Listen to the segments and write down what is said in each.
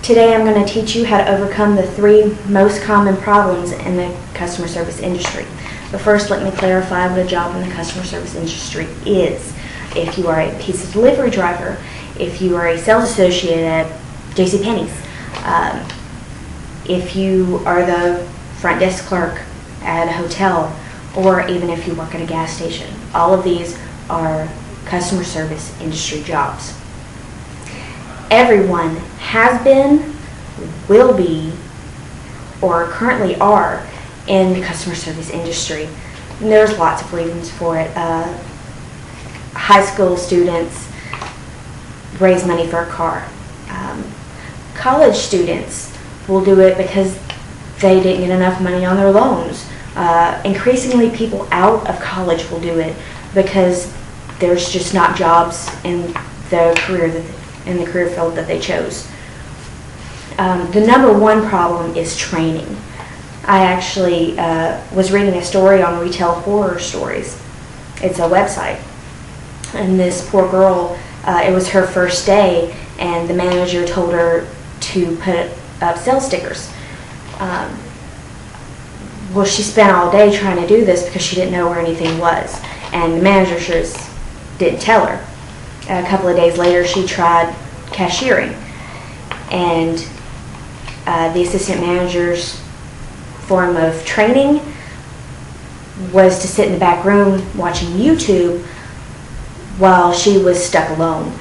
Today I'm going to teach you how to overcome the 3 most common problems in the customer service industry. But first, let me clarify what a job in the customer service industry is. If you are a pizza delivery driver, if you are a sales associate at JCPenney's, if you are the front desk clerk at a hotel, or even if you work at a gas station, all of these are customer service industry jobs. Everyone has been, will be, or currently are in the customer service industry. And there's lots of reasons for it. High school students raise money for a car. College students will do it because they didn't get enough money on their loans. Increasingly, people out of college will do it because there's just not jobs in the career field that they chose. The number one problem is training. I actually was reading a story on Retail Horror Stories. It's a website. And this poor girl, it was her first day, and the manager told her to put up sales stickers. Well, she spent all day trying to do this because she didn't know where anything was. And the manager just didn't tell her. A couple of days later, she tried cashiering. And the assistant manager's form of training was to sit in the back room watching YouTube while she was stuck alone.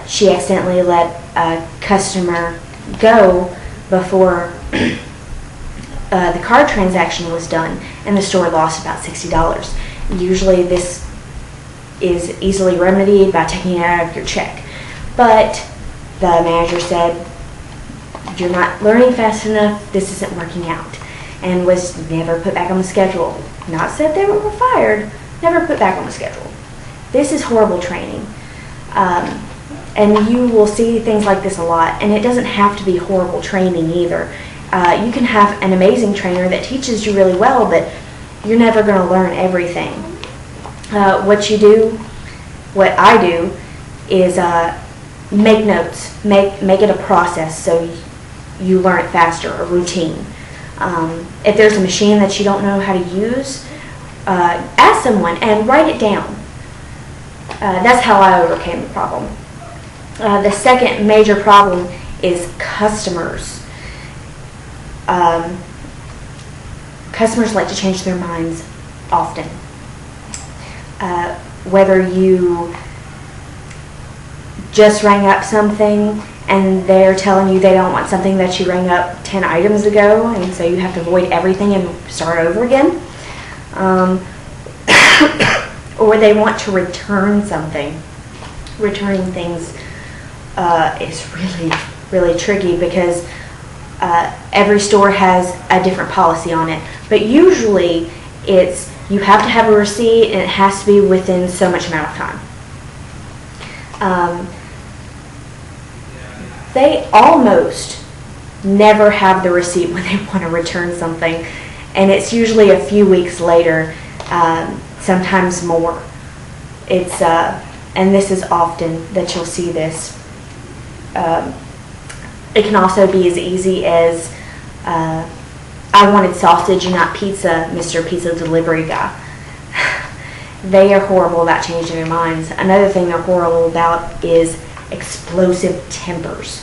She accidentally let a customer go before the card transaction was done, and the store lost about $60. Usually this is easily remedied by taking it out of your check. But the manager said, "You're not learning fast enough, this isn't working out," and was never put back on the schedule. Not said they were fired, never put back on the schedule. This is horrible training. And you will see things like this a lot, and it doesn't have to be horrible training either. You can have an amazing trainer that teaches you really well, but you're never going to learn everything. What I do is make notes, make it a process so you learn it faster, a routine. If there's a machine that you don't know how to use, ask someone and write it down. That's how I overcame the problem. The second major problem is customers. Customers like to change their minds often. Whether you just rang up something and they're telling you they don't want something that you rang up 10 items ago, and so you have to void everything and start over again. Or they want to return something. Returning things is really, really tricky because every store has a different policy on it. But usually it's you have to have a receipt and it has to be within so much amount of time. They almost never have the receipt when they want to return something, and it's usually a few weeks later, sometimes more. It's and this is often that you'll see this. It can also be as easy as I wanted sausage and not pizza, Mr. Pizza Delivery Guy. They are horrible about changing their minds. Another thing they're horrible about is explosive tempers.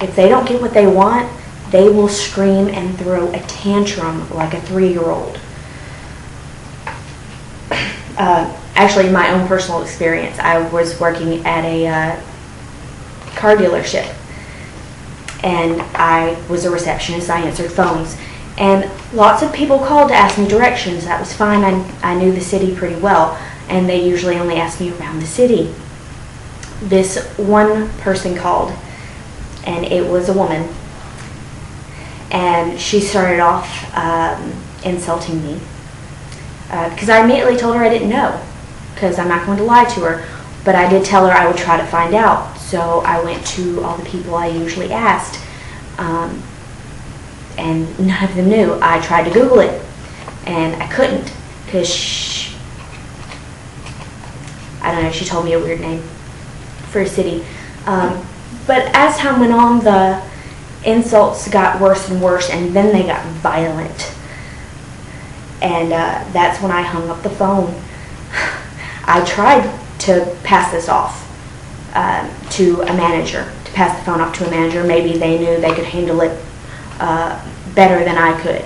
If they don't get what they want, they will scream and throw a tantrum like a 3-year-old. Actually, in my own personal experience, I was working at a car dealership, and I was a receptionist. I answered phones, and lots of people called to ask me directions. That was fine. I knew the city pretty well, and they usually only asked me around the city. This one person called, and it was a woman, and she started off insulting me because I immediately told her I didn't know, because I'm not going to lie to her, but I did tell her I would try to find out. So I went to all the people I usually asked, and none of them knew. I tried to Google it, and I couldn't, because I don't know, she told me a weird name for a city. But as time went on, the insults got worse and worse, and then they got violent. And that's when I hung up the phone. I tried to pass this off to a manager, to pass the phone off to a manager. Maybe they knew they could handle it better than I could.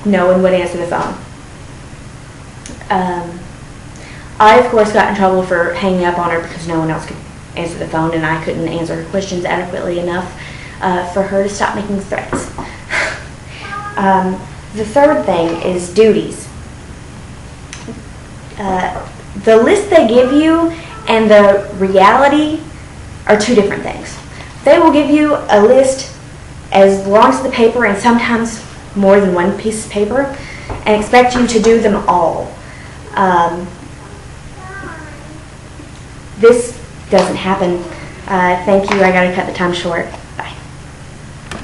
No one would answer the phone. I, of course, got in trouble for hanging up on her because no one else could answer the phone, and I couldn't answer her questions adequately enough for her to stop making threats. The third thing is duties. The list they give you and the reality are two different things. They will give you a list as long as the paper, and sometimes more than one piece of paper, and expect you to do them all. This doesn't happen. Thank you. I got to cut the time short.